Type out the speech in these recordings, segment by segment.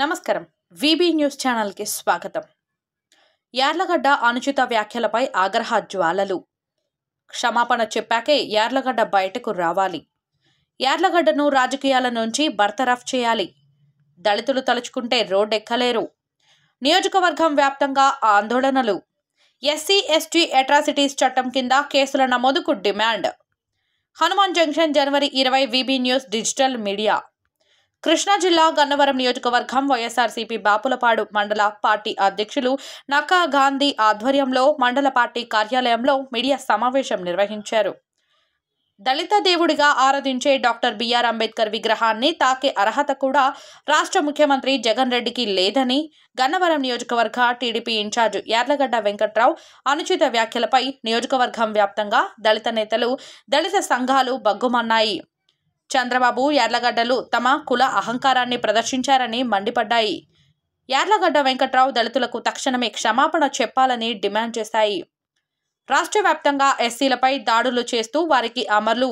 నమస్కారం. VB news ఛానల్కి స్వాగతం. యార్లగడ్డ అనుచిత వ్యాఖ్యలపై ఆగ్రహ జ్వాలలు. క్షమాపణ చెప్పాకే యార్లగడ్డ బయటకు రావాలి. యార్లగడ్డను రాజకీయాల నుంచి బర్తరఫ్ చేయాలి. దళితులు తలుచుకుంటే రోడ్డెక్కలేరు. నియోజకవర్గం వ్యాప్తంగా ఆందోళనలు. ఎస్సీ ఎస్టీ అట్రాసిటీస్ చట్టం కింద కేసుల నమోదుకు డిమాండ్. హనుమాన్ జంక్షన్ జనవరి 20 VB news digital media. Krishna జిల్లా గన్నవరం నియోజకవర్గం వైఎస్ఆర్సీపీ బాపులపాడు మండల పార్టీ అధ్యక్షులు నక్కా గాంధీ ఆధ్వర్యంలో మండల పార్టీ కార్యాలయంలో మీడియా సమావేశం నిర్వహించారు. దళిత దేవుడిగా ఆరాధించే డాక్టర్ బిఆర్ అంబేద్కర్ విగ్రహాన్ని తాకే అర్హత కూడా రాష్ట్ర ముఖ్యమంత్రి జగన్ రెడ్డికి లేదని గన్నవరం నియోజకవర్గ టీడీపీ ఇన్ఛార్జ్ యార్లగడ్డ వెంకట్రావు అనుచిత వ్యాఖ్యలపై నియోజకవర్గం వ్యాప్తంగా దళిత నేతలు, దళిత సంఘాలు బగ్గుమన్నాయి. చంద్రబాబు, యార్లగడ్డలు తమ కుల అహంకారాన్ని ప్రదర్శించారని మండిపడ్డాయి. యార్లగడ్డ వెంకట్రావు దళితులకు తక్షణమే క్షమాపణ చెప్పాలని డిమాండ్ చేశాయి. రాష్ట్ర వ్యాప్తంగా ఎస్సీలపై దాడులు చేస్తూ వారికి అమలు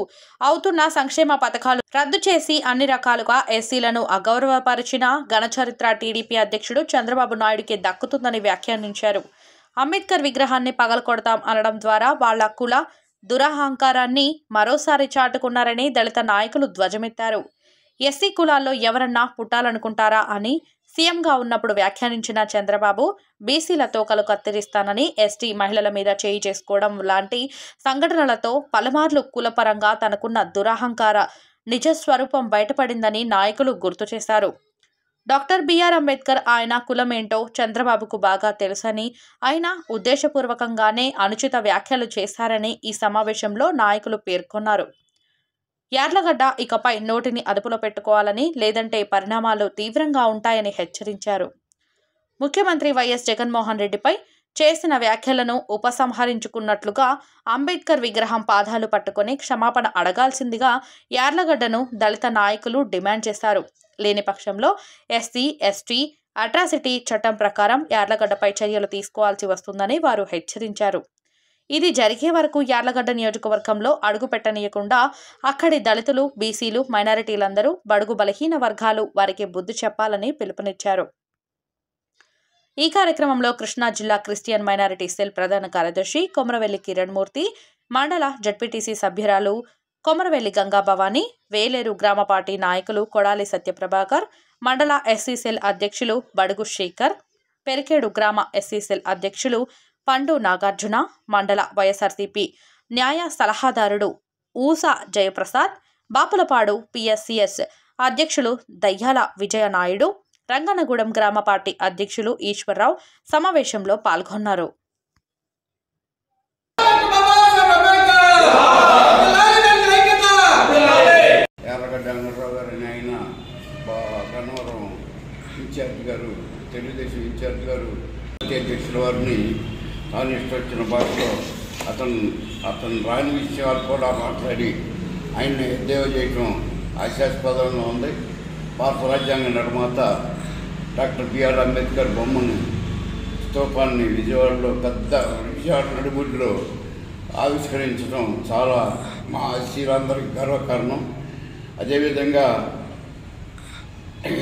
అవుతున్న సంక్షేమ పథకాలు రద్దు చేసి అన్ని రకాలుగా ఎస్సీలను అగౌరవపరిచిన ఘనచరిత్ర టీడీపీ అధ్యక్షుడు చంద్రబాబు నాయుడికి దక్కుతుందని వ్యాఖ్యానించారు. అంబేద్కర్ విగ్రహాన్ని పగలకొడతాం అనడం ద్వారా వాళ్ల కుల దురహంకారాన్ని మరోసారి చాటుకున్నారని దళిత నాయకులు ధ్వజమెత్తారు. ఎస్సీ కులాల్లో ఎవరన్నా పుట్టాలనుకుంటారా అని సీఎంగా ఉన్నప్పుడు వ్యాఖ్యానించిన చంద్రబాబు బీసీల తోకలు కత్తిరిస్తానని, ఎస్టీ మహిళల మీద చేయి చేసుకోవడం లాంటి సంఘటనలతో పలుమార్లు కులపరంగా తనకున్న దురహంకార నిజస్వరూపం బయటపడిందని నాయకులు గుర్తు చేశారు. డాక్టర్ బిఆర్ అంబేద్కర్ ఆయన కులమేంటో చంద్రబాబుకు బాగా తెలుసని, ఆయన ఉద్దేశపూర్వకంగానే అనుచిత వ్యాఖ్యలు చేశారని ఈ సమావేశంలో నాయకులు పేర్కొన్నారు. యార్లగడ్డ ఇకపై నోటిని అదుపులో పెట్టుకోవాలని, లేదంటే పరిణామాలు తీవ్రంగా ఉంటాయని హెచ్చరించారు. ముఖ్యమంత్రి వైఎస్ జగన్మోహన్ రెడ్డిపై చేసిన వ్యాఖ్యలను ఉపసంహరించుకున్నట్లుగా అంబేద్కర్ విగ్రహం పాదాలు పట్టుకుని క్షమాపణ అడగాల్సిందిగా యార్లగడ్డను దళిత నాయకులు డిమాండ్ చేశారు. లేని పక్షంలో ఎస్సీ ఎస్టీ అట్రాసిటీ చట్టం ప్రకారం యార్లగడ్డపై చర్యలు తీసుకోవాల్సి వస్తుందని వారు హెచ్చరించారు. ఇది జరిగే వరకు యార్లగడ్డ నియోజకవర్గంలో అడుగు పెట్టనీయకుండా అక్కడి దళితులు, బీసీలు, మైనారిటీలందరూ, బడుగు బలహీన వర్గాలు వారికి బుద్ధి చెప్పాలని పిలుపునిచ్చారు. ఈ కార్యక్రమంలో కృష్ణా జిల్లా క్రిస్టియన్ మైనారిటీ సెల్ ప్రధాన కార్యదర్శి కొమరవెల్లి కిరణ్ మూర్తి, మండల జడ్పీటీసీ సభ్యురాలు కొమరవెల్లి గంగా భవానీ, వేలేరు గ్రామ పార్టీ నాయకులు కొడాలి సత్యప్రభాకర్, మండల ఎస్సీ సెల్ అధ్యక్షులు బడుగు శేఖర్, పెరికేడు గ్రామ ఎస్సీ సెల్ అధ్యక్షులు పండు నాగార్జున, మండల వైఎస్ఆర్సీపీ న్యాయ సలహాదారుడు ఊసా జయప్రసాద్, బాపులపాడు పిఎస్సిఎస్ అధ్యక్షులు దయ్యాల విజయనాయుడు, రంగనగూడెం గ్రామ పార్టీ అధ్యక్షులు ఈశ్వరరావు సమావేశంలో పాల్గొన్నారు. తెలుగుదేశం ఇన్ఛార్జ్ గారు అధ్యక్షుల వారిని తాను ఇష్టొచ్చిన భాషలో అతను రాని విషయాలు కూడా మాట్లాడి ఆయన్ని ఎద్దేవా చేయటం హాస్యాస్పదంగా ఉంది. భారత రాజ్యాంగ నిర్మాత డాక్టర్ బిఆర్ అంబేద్కర్ బొమ్మను, స్తూపాన్ని విజయవాడ నడిబొడ్డులో ఆవిష్కరించడం చాలా మా ఎస్సీలందరికీ గర్వకారణం. అదేవిధంగా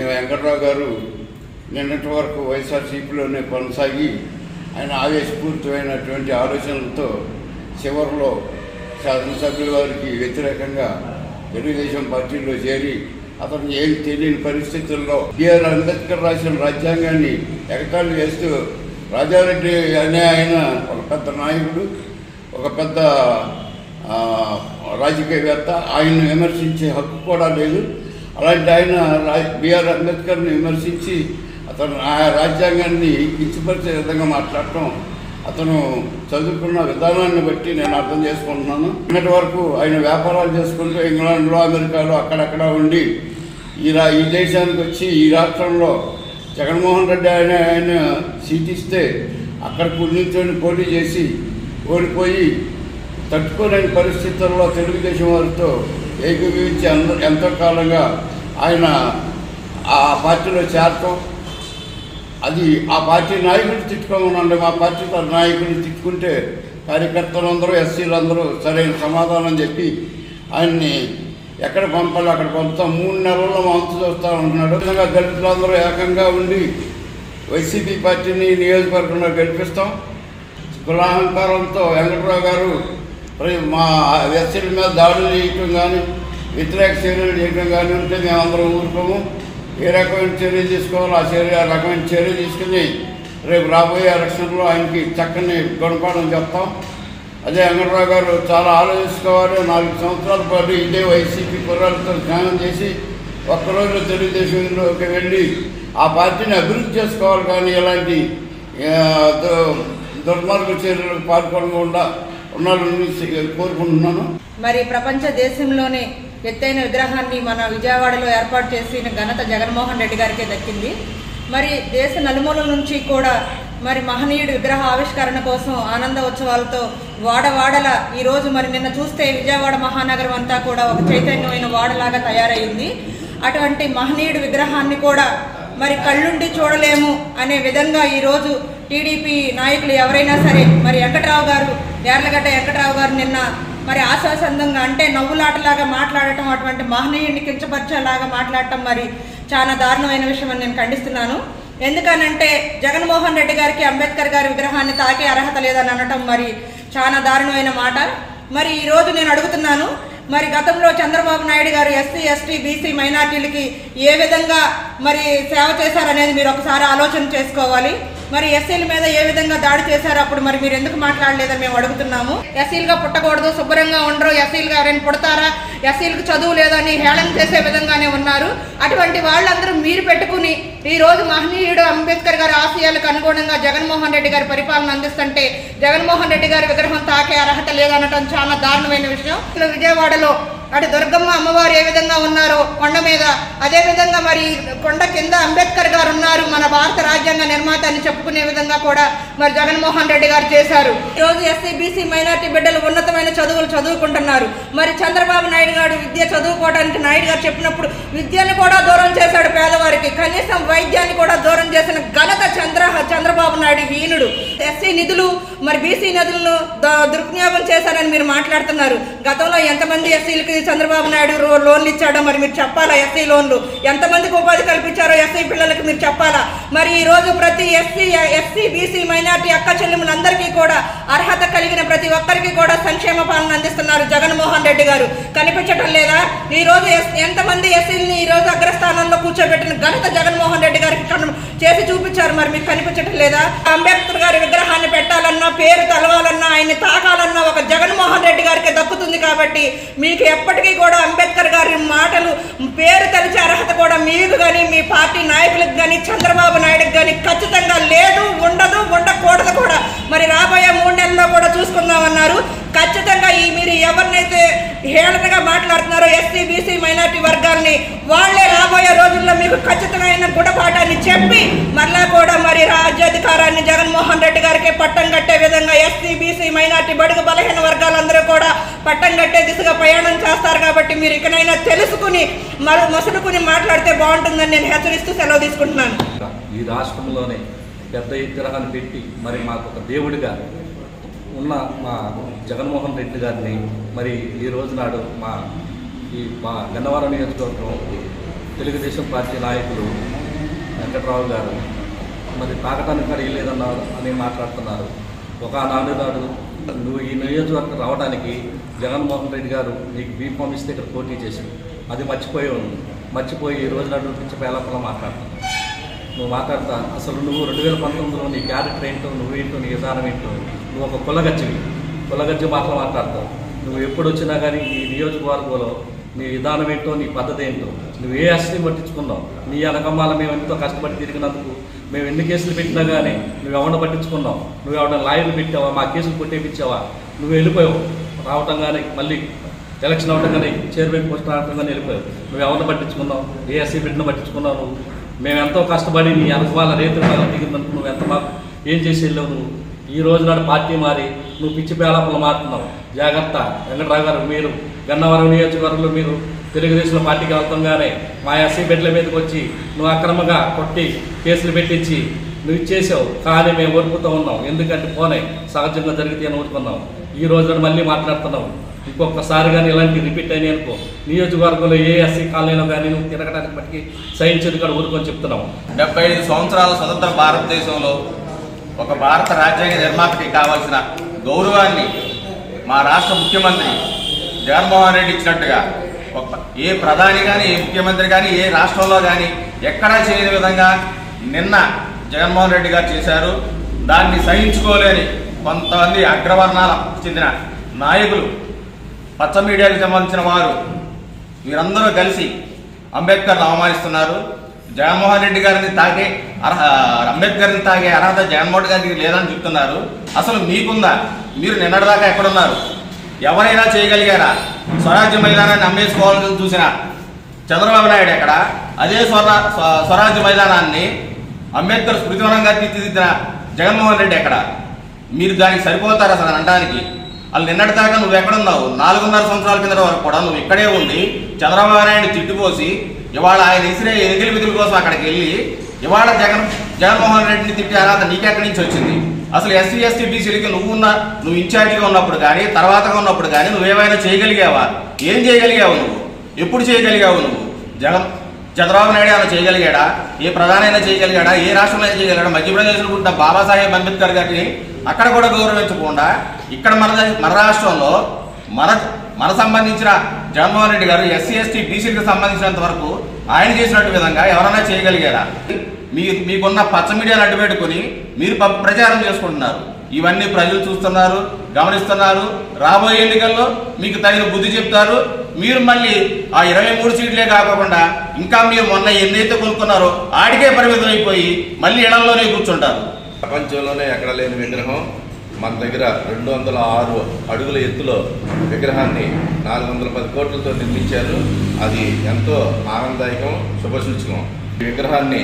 వెంకట్రావు గారు నిన్నటి వరకు వైఎస్ఆర్సీపీలోనే కొనసాగి ఆయన ఆవేశపూరితమైనటువంటి ఆలోచనలతో చివరిలో శాసనసభ్యుల వారికి వ్యతిరేకంగా తెలుగుదేశం పార్టీలో చేరి అతను ఏం తెలియని పరిస్థితుల్లో బిఆర్ అంబేద్కర్ రాసిన రాజ్యాంగాన్ని ఎగతాళి చేస్తూ రాజారెడ్డి అనే ఆయన ఒక పెద్ద నాయకుడు, ఒక పెద్ద రాజకీయవేత్త, ఆయన్ను విమర్శించే హక్కు కూడా లేదు. అలాంటి ఆయన బిఆర్ అంబేద్కర్ని విమర్శించి అతను ఆ రాజ్యాంగాన్ని కించపరిచే విధంగా మాట్లాడటం అతను చదువుకున్న విధానాన్ని బట్టి నేను అర్థం చేసుకుంటున్నాను. ఇన్నటి వరకు ఆయన వ్యాపారాలు చేసుకుంటూ ఇంగ్లాండ్లో, అమెరికాలో అక్కడక్కడ ఉండి ఈ దేశానికి వచ్చి ఈ రాష్ట్రంలో జగన్మోహన్ రెడ్డి ఆయన సీట్ ఇస్తే అక్కడ కూర్చొని పోటీ చేసి ఓడిపోయి తట్టుకోలేని పరిస్థితుల్లో తెలుగుదేశం వారితో ఏకీభవించి ఎంతో కాలంగా ఆయన ఆ పార్టీలో చేరటం, అది ఆ పార్టీ నాయకులు తిట్టుకోమనండి. మా పార్టీ నాయకులు తిట్టుకుంటే కార్యకర్తలందరూ, ఎస్సీలందరూ సరైన సమాధానం చెప్పి ఆయన్ని ఎక్కడ పంపాలి అక్కడ పంపుతాం, 3 నెలల్లో వంతు చూస్తూ ఉంటున్నాడు. విధంగా దళితులందరూ ఏకంగా ఉండి వైసీపీ పార్టీని నియోజకవర్గంలో గెలిపిస్తాం. కులాహంకారంతో వెంకటరావు గారు మా ఎస్సీల మీద దాడులు చేయటం కానీ వ్యతిరేక చర్యలు చేయడం కానీ ఉంటే మేమందరం ఊరుకోము. ఏ రకమైన చర్య తీసుకోవాలో ఆ రకమైన చర్య తీసుకుని రేపు రాబోయే ఎలక్షన్లో ఆయనకి చక్కని గుణపాఠం చెప్తాం. అదే వెంకటరావు గారు చాలా ఆలోచించుకోవాలి. 4 సంవత్సరాల పాటు ఇదే వైసీపీ కుర్రాలతో స్నానం చేసి ఒక్కరోజు తెలుగుదేశంలోకి వెళ్ళి ఆ పార్టీని అభివృద్ధి చేసుకోవాలి. కానీ ఇలాంటి దుర్మార్గ చర్యలకు పాల్పడకుండా ఉండాలని కోరుకుంటున్నాను. మరి ప్రపంచ దేశంలోనే ఎత్తైన విగ్రహాన్ని మన విజయవాడలో ఏర్పాటు చేసిన ఘనత జగన్మోహన్ రెడ్డి గారికే దక్కింది. మరి దేశ నలుమూలల నుంచి కూడా మరి మహనీయుడి విగ్రహ ఆవిష్కరణ కోసం ఆనంద ఉత్సవాలతో వాడవాడల ఈరోజు మరి నిన్న చూస్తే విజయవాడ మహానగరం అంతా కూడా ఒక చైతన్యమైన వాడలాగా తయారైంది. అటువంటి మహనీయుడి విగ్రహాన్ని కూడా మరి కళ్ళుండి చూడలేము అనే విధంగా ఈరోజు టీడీపీ నాయకులు ఎవరైనా సరే మరి యార్లగడ్డ వెంకటరావు గారు నిన్న మరి ఆశాసందంగా అంటే నవ్వులాటలాగా మాట్లాడటం, అటువంటి మహనీయుడిని కించపరిచేలాగా మాట్లాడటం మరి చాలా దారుణమైన విషయం అని నేను ఖండిస్తున్నాను. ఎందుకనంటే జగన్మోహన్ రెడ్డి గారికి అంబేద్కర్ గారి విగ్రహాన్ని తాకే అర్హత లేదని అనటం మరి చాలా దారుణమైన మాట. మరి ఈరోజు నేను అడుగుతున్నాను, మరి గతంలో చంద్రబాబు నాయుడు గారు ఎస్సీ, ఎస్టీ, బీసీ మైనార్టీలకి ఏ విధంగా మరి సేవ చేశారనేది మీరు ఒకసారి ఆలోచన చేసుకోవాలి. మరి ఎస్సీల మీద ఏ విధంగా దాడి చేశారు, అప్పుడు మరి మీరు ఎందుకు మాట్లాడలేదని మేము అడుగుతున్నాము. ఎస్సీలుగా పుట్టకూడదు, శుభ్రంగా ఉండరు, ఎస్సీలుగా ఎవరైనా పుడతారా, ఎస్సీలకు చదువు లేదని హేళన చేసే విధంగానే ఉన్నారు. అటువంటి వాళ్ళందరూ మీరు పెట్టుకుని ఈరోజు మహనీయుడు అంబేద్కర్ గారి ఆశయాలకు అనుగుణంగా జగన్మోహన్ రెడ్డి గారి పరిపాలన అందిస్తుంటే జగన్మోహన్ రెడ్డి గారి విగ్రహం తాకే అర్హత లేదనటం చాలా దారుణమైన విషయం. విజయవాడలో అటు దుర్గమ్మ అమ్మవారు ఏ విధంగా ఉన్నారో కొండ మీద, అదే విధంగా మరి కొండ కింద అంబేద్కర్ గారు ఉన్నారు, మన భారత రాజ్యాంగ నిర్మాత అని చెప్పుకునే విధంగా కూడా మరి జగన్మోహన్ రెడ్డి గారు చేశారు. ఈరోజు ఎస్సీ, బీసీ, మైనార్టీ బిడ్డలు ఉన్నతమైన చదువులు చదువుకుంటున్నారు. మరి చంద్రబాబు నాయుడు గారు విద్య చదువుకోవడానికి నాయుడు గారు చెప్పినప్పుడు విద్యను కూడా దూరం చేశాడు పేదవారికి, కనీసం వైద్యాన్ని కూడా దూరం చేసిన ఘనత చంద్రబాబు నాయుడు హీనుడు. ఎస్సీ నిధులు మరి బీసీ నిధులను దుర్వినియోగం చేశారని మీరు మాట్లాడుతున్నారు. గతంలో ఎంతమంది ఎస్సీలకి చంద్రబాబు నాయుడు లోన్లు ఇచ్చాడో మరి మీరు చెప్పాలా. ఎస్సీ లోన్లు ఎంతమందికి ఉపాధి కల్పించారో ఎస్సీ పిల్లలకు మీరు చెప్పాలా. మరి ఈ రోజు ప్రతి ఎస్సీ, బీసీ, మైనార్టీ అక్క చెల్లెములందరికీ కూడా అర్హత కలిగిన ప్రతి ఒక్కరికి కూడా సంక్షేమ పాలన అందిస్తున్నారు జగన్మోహన్ రెడ్డి గారు. కనిపించడం లేదా? ఈ రోజు ఎంతమంది ఎస్సీలని ఈ రోజు అగ్రస్థానంలో కూర్చోబెట్టిన ఘనత జగన్మోహన్ రెడ్డి గారికి చేసి చూపించారు. మరి మీకు కనిపించడం లేదా? అంబేద్కర్ గారి విగ్రహాన్ని పెట్టాలన్నా, పేరు తలవాలన్నా, ఆయన్ని తాకాలన్నా ఒక జగన్మోహన్ రెడ్డి గారికి దక్కుతుంది. కాబట్టి మీకు ఎప్పటికీ కూడా అంబేద్కర్ గారి మాటలు పేరు తలిచే అర్హత కూడా మీకు కానీ మీ పార్టీ నాయకులకు కానీ చంద్రబాబు నాయుడుకి కానీ ఖచ్చితంగా లేదు, ఉండదు, ఉండకూడదు కూడా. మరి రాబోయే 3 నెలల్లో కూడా చూసుకుందామన్నారు. ఖచ్చితంగా మీరు ఎవరినైతే హేళనగా మాట్లాడుతున్నారో ఎస్సీ, బీసీ, మైనార్టీ వర్గాల్ని, వాళ్లే రాబోయే రోజుల్లో మీకు ఖచ్చితమైన గుణపాఠాన్ని చెప్పి మరలా కూడా మరి రాజ్యాధికారాన్ని జగన్మోహన్ రెడ్డి గారికి పట్టం కట్టే విధంగా ఎస్సీ, బీసీ, మైనార్టీ, బడుగు బలహీన వర్గాలందరూ కూడా పట్టం కట్టే దిశగా ప్రయాణం చేస్తారు. కాబట్టి మీరు ఇకనైనా తెలుసుకుని మసులుకుని మాట్లాడితే బాగుంటుందని నేను హెచ్చరిస్తూ సెలవు తీసుకుంటున్నాను. ఈ రాష్ట్రంలోనే పెద్ద విగ్రహాన్ని పెట్టి మరి మాకు ఒక దేవుడిగా ఉన్న మా జగన్మోహన్ రెడ్డి గారిని మరి ఈ రోజు నాడు మా గన్నవరం నియోజకవర్గం తెలుగుదేశం పార్టీ నాయకులు వెంకటరావు గారు మరి తాకటానికి కూడా లేదన్నారు అని మాట్లాడుతున్నారు. ఒక నాడు నువ్వు ఈ నియోజకవర్గం రావడానికి జగన్మోహన్ రెడ్డి గారు నీకు బీఫామ్ ఇస్తే ఇక్కడ పోటీ చేసి అది మర్చిపోయి ఈ రోజు నాడు పిచ్చి పేలపలా మాట్లాడుతున్నావు. నువ్వు మాట్లాడతా అసలు నువ్వు 2019లో నీ క్యారెక్టర్ ఏంటో, నువ్వేంటో, నీ విధానం ఏంటో, నువ్వు ఒక కులగజ్జి మాటలు మాట్లాడతావు. నువ్వు ఎప్పుడు వచ్చినా కానీ ఈ నియోజకవర్గంలో నీ విధానం ఏంటో, నీ పద్ధతి ఏంటో, నువ్వు ఏ ఎస్సీని పట్టించుకున్నావు. నీ వెనకమ్మాల మేము ఎంతో కష్టపడి తిరిగినందుకు మేము ఎన్ని కేసులు పెట్టినా కానీ నువ్వు ఎవరిని పట్టించుకున్నావు, నువ్వు ఎవరైనా లాయర్లు పెట్టావా, మా కేసులు కొట్టేపించావా, నువ్వు వెళ్ళిపోయావు. రావటం కానీ మళ్ళీ ఎలక్షన్ అవడం కానీ చైర్మన్ పోస్ట్ రావటం కానీ వెళ్ళిపోయావు. నువ్వు ఎవరిని పట్టించుకున్నావు, ఏ ఎస్సీ బిడ్డను పట్టించుకున్నావు. నువ్వు మేము ఎంతో కష్టపడి నీ వాళ్ళ రేతుల వల్ల దిగినందుకు నువ్వు ఎంత మాకు ఏం చేసి వెళ్ళావు. నువ్వు ఈ రోజు నాడు పార్టీ మారి నువ్వు పిచ్చి పేలాపలు మారుతున్నావు. జాగ్రత్త వెంకటరావు గారు. మీరు గన్నవరం నియోజకవర్గంలో మీరు తెలుగుదేశం పార్టీకి వెళ్తాగానే మా ఎస్సీ బిడ్డల మీదకి వచ్చి నువ్వు అక్రమంగా కొట్టి కేసులు పెట్టించి నువ్వు ఇచ్చేసావు. కానీ మేము ఓర్పుతూ ఉన్నాం. ఎందుకంటే పోనే సహజంగా జరిగితే అని ఊరుకున్నావు. ఈ రోజు మళ్ళీ మాట్లాడుతున్నావు. ఇంకొకసారి కానీ ఇలాంటి రిపీట్ అయినాయి అనుకో, నియోజకవర్గంలో ఏ ఎస్సీ కాలనీలో కానీ నువ్వు తిరగడానికి బట్టి సహించేది కూడా ఊరుకొని చెప్తున్నాము. 75 సంవత్సరాల స్వతంత్ర భారతదేశంలో ఒక భారత రాజ్యాంగ నిర్మాతకి కావాల్సిన గౌరవాన్ని మా రాష్ట్ర ముఖ్యమంత్రి జగన్మోహన్ రెడ్డి ఇచ్చినట్టుగా ఏ ప్రధాని కానీ, ఏ ముఖ్యమంత్రి కానీ, ఏ రాష్ట్రంలో కానీ ఎక్కడా చేయని విధంగా నిన్న జగన్మోహన్ రెడ్డి గారు చేశారు. దాన్ని సహించుకోలేని కొంతమంది అగ్రవర్ణాలకు చెందిన నాయకులు, పచ్చ మీడియాకు సంబంధించిన వారు వీరందరూ కలిసి అంబేద్కర్ను అవమానిస్తున్నారు. జగన్మోహన్ రెడ్డి గారిని అంబేద్కర్ని తాగే అర్హత జగన్మోహన్ గారికి లేదని చెప్తున్నారు. అసలు మీకుందా? మీరు నిన్నటిదాకా ఎక్కడున్నారు? ఎవరైనా చేయగలిగారా? స్వరాజ్య మైదానాన్ని అమ్మేసుకోవాలని చూసిన చంద్రబాబు నాయుడు ఎక్కడ? అదే స్వరాజ్య మైదానాన్ని అంబేద్కర్ స్మృతివనంగా తీర్చిదిద్దిన జగన్మోహన్ రెడ్డి ఎక్కడ? మీరు దానికి సరిపోతారు అసలు అనడానికి? వాళ్ళు నిన్నటిదాకా నువ్వు ఎక్కడున్నావు? 4.5 సంవత్సరాల కింద వరకు కూడా నువ్వు ఇక్కడే ఉండి చంద్రబాబు నాయుడు తిట్టిపోసి ఇవాళ ఆయన ఇసిరే ఎదిగిలి విధుల కోసం అక్కడికి వెళ్ళి ఇవాళ జగన్మోహన్ రెడ్డిని తిట్టే అర్హత నీకెక్కడి నుంచి వచ్చింది? అసలు ఎస్సీ ఎస్టీ బీసీలకి నువ్వు ఇన్ఛార్జిగా ఉన్నప్పుడు కానీ, తర్వాతగా ఉన్నప్పుడు కానీ నువ్వేమైనా చేయగలిగావా? ఏం చేయగలిగావు నువ్వు? ఎప్పుడు చేయగలిగావు నువ్వు? చంద్రబాబు నాయుడు ఏమైనా చేయగలిగాడా? ఏ ప్రధానైనా చేయగలిగాడా? ఏ రాష్ట్రంలో అయినా చేయగలిగాడా? మధ్యప్రదేశ్లో పుట్టిన బాబాసాహెబ్ అంబేద్కర్ గారిని అక్కడ కూడా గౌరవించకుండా ఇక్కడ మన రాష్ట్రంలో మన సంబంధించిన జగన్మోహన్ రెడ్డి గారు ఎస్సీ ఎస్టీ బీసీలకు సంబంధించినంత వరకు ఆయన చేసినట్టు విధంగా ఎవరైనా చేయగలిగారా? మీకున్న పచ్చ మీడియాను అడ్డు పెట్టుకుని మీరు ప్రచారం చేసుకుంటున్నారు. ఇవన్నీ ప్రజలు చూస్తున్నారు, గమనిస్తున్నారు. రాబోయే ఎన్నికల్లో మీకు తగిన బుద్ధి చెప్తారు. మీరు మళ్ళీ ఆ 23 సీట్లే కాకుండా ఇంకా మీరు మొన్న ఎన్నైతే కొనుక్కున్నారో ఆడికే పరిమితం అయిపోయి మళ్ళీ ఇళ్లలోనే కూర్చుంటారు. ప్రపంచంలోనే ఎక్కడ లేని విగ్రహం మన దగ్గర 206 అడుగుల ఎత్తులో విగ్రహాన్ని 410 కోట్లతో నిర్మించారు. అది ఎంతో ఆనందదాయకం, శుభసూచకం. ఈ విగ్రహాన్ని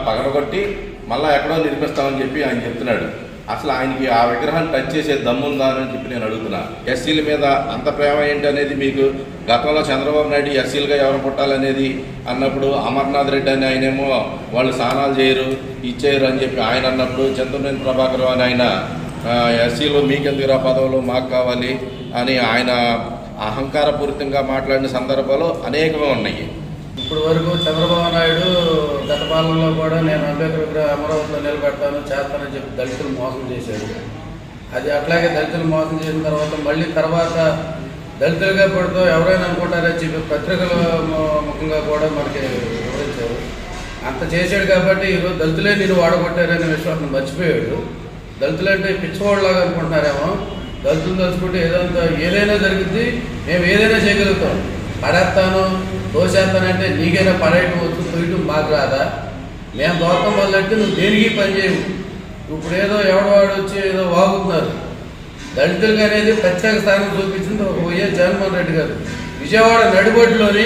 పగలగొట్టి మళ్ళీ ఎక్కడో నిర్మిస్తామని చెప్పి ఆయన చెప్తున్నాడు. అసలు ఆయనకి ఆ విగ్రహాన్ని టచ్ చేసే దమ్ముందా అని చెప్పి నేను అడుగుతున్నా. ఎస్సీల మీద అంత ప్రేమ ఏంటి అనేది మీకు గతంలో చంద్రబాబు నాయుడు ఎస్సీలుగా ఎవరు పుట్టాలనేది అన్నప్పుడు అమర్నాథ్ రెడ్డి అని ఆయనేమో వాళ్ళు స్నానాలు చేయరు, ఇచ్చేయరు అని చెప్పి ఆయన అన్నప్పుడు, చంద్రనేని ప్రభాకర్ అని ఆయన ఎస్సీలు మీకెందుకురా పదవులు మాకు కావాలి అని ఆయన అహంకారపూరితంగా మాట్లాడిన సందర్భాలు అనేకమే ఉన్నాయి. ఇప్పుడు వరకు చంద్రబాబు నాయుడు గత పాలనలో కూడా నేను అంబేద్కర్ విగ్రహం అమరావతిలో నిలబెడతాను చేస్తానని చెప్పి దళితులు మోసం చేశాడు. అది అట్లాగే దళితులు మోసం చేసిన తర్వాత దళితులుగా పడుతూ ఎవరైనా అనుకుంటారని చెప్పి పత్రికల ముఖంగా కూడా మనకి వివరించారు. అంత చేశాడు కాబట్టి ఈరోజు దళితులే నేను వాడగొట్టారనే విశ్వాసం మర్చిపోయాడు. దళితులంటే పిచ్చివాళ్ళలాగా అనుకుంటున్నారేమో. దళితులు తలుచుకుంటే ఏదైనా జరిగింది, మేము ఏదైనా చేయగలుగుతాం. పడేస్తాను, దోసేస్తానంటే నీకైనా పడేయటం వచ్చు, తొయ్యటం మాకు రాదా? మేము దోతం వల్లంటే నువ్వు దేనికి పని చేయవు. ఇప్పుడు ఏదో ఎవడవాడు వచ్చి ఏదో వాగుతున్నారు. దళితులకు అనేది ప్రత్యేక స్థానం చూపించింది ఒక వైఎస్ జగన్మోహన్ రెడ్డి గారు. విజయవాడ నడిబొడ్డులోని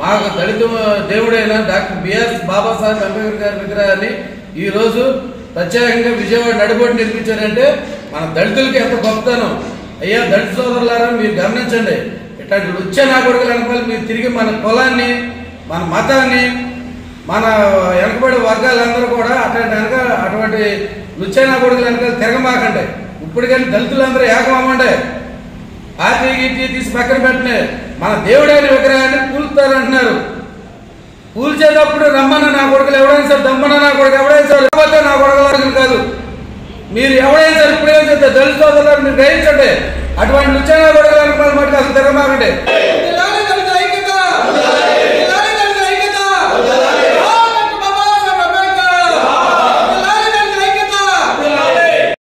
మాకు దళిత దేవుడైన డాక్టర్ బిఆర్ బాబాసాహెబ్ అంబేద్కర్ గారి విగ్రహాన్ని ఈరోజు ప్రత్యేకంగా విజయవాడ నడిబొడ్డు నిర్మించారంటే మన దళితులకి ఎంత గొప్పతనం. అయ్యా దళిత సోదరులారా, మీరు గమనించండి. ఇట్లాంటి లుచ్చ నా కొడుకులు అనుకోవాలి. మీరు తిరిగి మన కులాన్ని, మన మతాన్ని, మన వెనకబడి వర్గాలందరూ కూడా అటువంటి లుచ్చ నా కొడుకులు వెనకాల తిరగమాకండి. ఇప్పుడు కానీ దళితులందరూ ఏకం అవ్వండి. పార్టీ గీటీ తీసి పక్కన పెట్టిన మన దేవుడైన విగ్రహాన్ని కూలుతారంటున్నారు. కూల్చేటప్పుడు రమ్మన్న నా కొడుకులు ఎవడైనా సరే, దమ్మన్న నా కొడుకు ఎవడైనా సరే, లేకపోతే నా కొడుకులు కాదు. మీరు ఎవడైనా సరే ఇప్పుడు ఏం చేస్తే దళిత సోదరులను మీరు గ్రహించండి. అటువంటి లుచ్చనా కొడుకులు అనుకోవాలి మటుకు అసలు తిరగమాకండి.